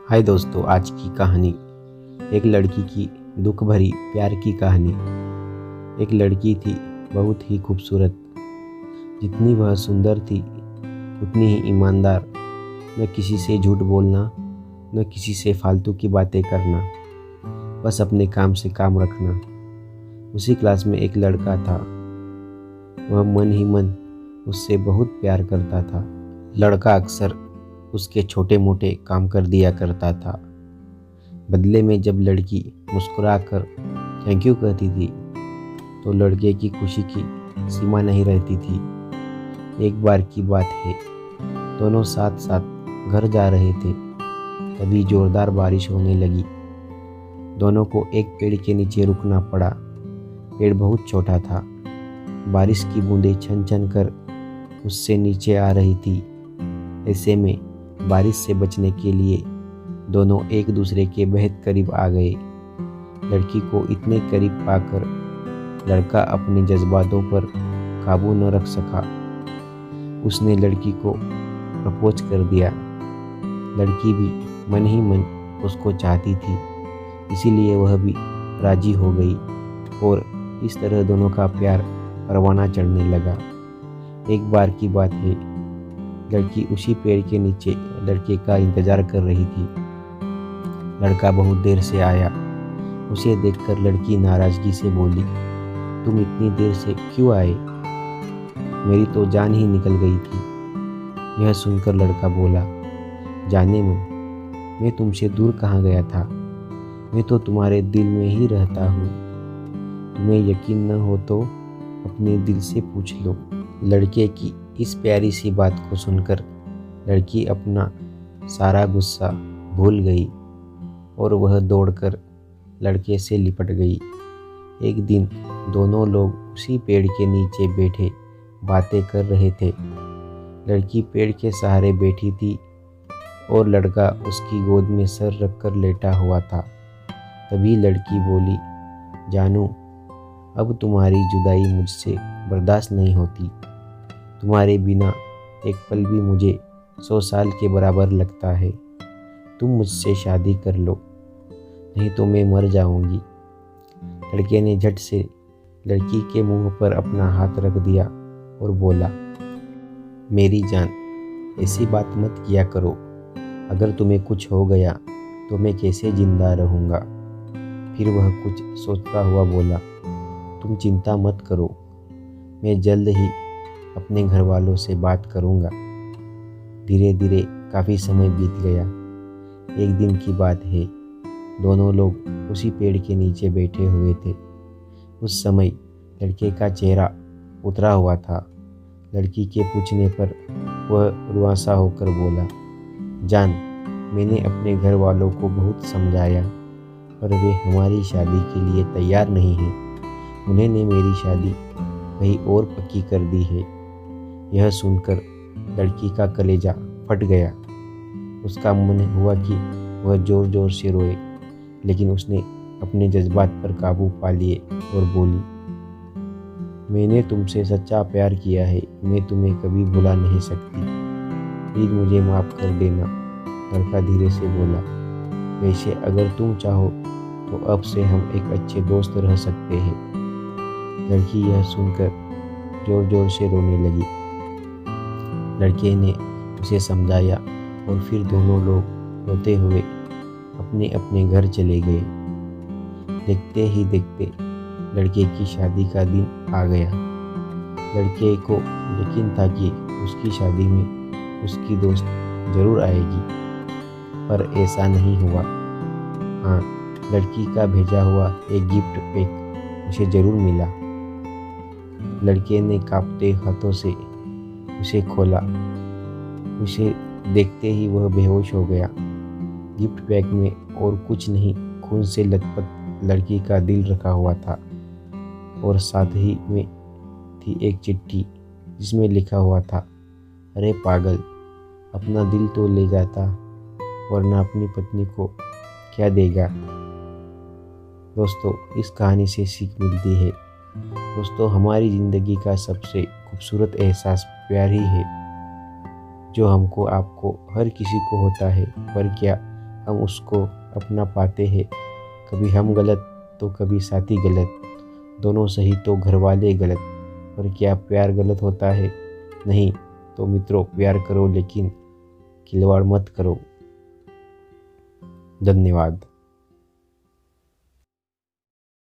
हाय दोस्तों, आज की कहानी एक लड़की की दुख भरी प्यार की कहानी। एक लड़की थी बहुत ही खूबसूरत। जितनी वह सुंदर थी उतनी ही ईमानदार। न किसी से झूठ बोलना, न किसी से फालतू की बातें करना, बस अपने काम से काम रखना। उसी क्लास में एक लड़का था। वह मन ही मन उससे बहुत प्यार करता था। लड़का अक्सर उसके छोटे मोटे काम कर दिया करता था। बदले में जब लड़की मुस्कुराकर थैंक यू कहती थी तो लड़के की खुशी की सीमा नहीं रहती थी। एक बार की बात है, दोनों साथ साथ घर जा रहे थे, तभी जोरदार बारिश होने लगी। दोनों को एक पेड़ के नीचे रुकना पड़ा। पेड़ बहुत छोटा था। बारिश की बूंदें छन छन कर उससे नीचे आ रही थी। ऐसे में बारिश से बचने के लिए दोनों एक दूसरे के बेहद करीब आ गए। लड़की को इतने करीब पाकर लड़का अपने जज्बातों पर काबू न रख सका। उसने लड़की को प्रपोज कर दिया। लड़की भी मन ही मन उसको चाहती थी, इसीलिए वह भी राजी हो गई और इस तरह दोनों का प्यार परवाना चढ़ने लगा। एक बार की बात है, लड़की उसी पेड़ के नीचे लड़के का इंतजार कर रही थी। लड़का बहुत देर से आया। उसे देखकर लड़की नाराजगी से बोली, तुम इतनी देर से क्यों आए? मेरी तो जान ही निकल गई थी। यह सुनकर लड़का बोला, जाने मन, मैं तुमसे दूर कहाँ गया था। मैं तो तुम्हारे दिल में ही रहता हूँ। तुम्हें यकीन न हो तो अपने दिल से पूछ लो। लड़के की इस प्यारी सी बात को सुनकर लड़की अपना सारा गुस्सा भूल गई और वह दौड़कर लड़के से लिपट गई। एक दिन दोनों लोग उसी पेड़ के नीचे बैठे बातें कर रहे थे। लड़की पेड़ के सहारे बैठी थी और लड़का उसकी गोद में सर रखकर लेटा हुआ था। तभी लड़की बोली, जानू, अब तुम्हारी जुदाई मुझसे बर्दाश्त नहीं होती। तुम्हारे बिना एक पल भी मुझे 100 साल के बराबर लगता है। तुम मुझसे शादी कर लो, नहीं तो मैं मर जाऊंगी। लड़के ने झट से लड़की के मुंह पर अपना हाथ रख दिया और बोला, मेरी जान, ऐसी बात मत किया करो। अगर तुम्हें कुछ हो गया तो मैं कैसे जिंदा रहूँगा। फिर वह कुछ सोचता हुआ बोला, तुम चिंता मत करो, मैं जल्द ही अपने घर वालों से बात करूँगा। धीरे धीरे काफ़ी समय बीत गया। एक दिन की बात है, दोनों लोग उसी पेड़ के नीचे बैठे हुए थे। उस समय लड़के का चेहरा उतरा हुआ था। लड़की के पूछने पर वह रुआंसा होकर बोला, जान, मैंने अपने घर वालों को बहुत समझाया पर वे हमारी शादी के लिए तैयार नहीं हैं। उन्होंने मेरी शादी कहीं और पक्की कर दी है। यह सुनकर लड़की का कलेजा फट गया। उसका मन हुआ कि वह जोर जोर से रोए, लेकिन उसने अपने जज्बात पर काबू पा लिए और बोली, मैंने तुमसे सच्चा प्यार किया है। मैं तुम्हें कभी भुला नहीं सकती। प्लीज़ मुझे माफ़ कर देना। लड़का धीरे से बोला, वैसे अगर तुम चाहो तो अब से हम एक अच्छे दोस्त रह सकते हैं। लड़की यह सुनकर जोर जोर से रोने लगी। लड़के ने उसे समझाया और फिर दोनों लोग रोते हुए अपने अपने घर चले गए। देखते ही देखते लड़के की शादी का दिन आ गया। लड़के को यकीन था कि उसकी शादी में उसकी दोस्त जरूर आएगी, पर ऐसा नहीं हुआ। हाँ, लड़की का भेजा हुआ एक गिफ्ट पैक उसे जरूर मिला। लड़के ने कांपते हाथों से उसे खोला। उसे देखते ही वह बेहोश हो गया। गिफ्ट पैक में और कुछ नहीं, खून से लथपथ लड़की का दिल रखा हुआ था और साथ ही में थी एक चिट्ठी जिसमें लिखा हुआ था, अरे पागल, अपना दिल तो ले जाता वरना अपनी पत्नी को क्या देगा। दोस्तों, इस कहानी से सीख मिलती है। दोस्तों, हमारी ज़िंदगी का सबसे खूबसूरत एहसास प्यार ही है, जो हमको आपको हर किसी को होता है, पर क्या हम उसको अपना पाते हैं। कभी हम गलत तो कभी साथी गलत, दोनों सही तो घर वाले गलत। पर क्या प्यार गलत होता है? नहीं। तो मित्रों, प्यार करो लेकिन खिलवाड़ मत करो। धन्यवाद।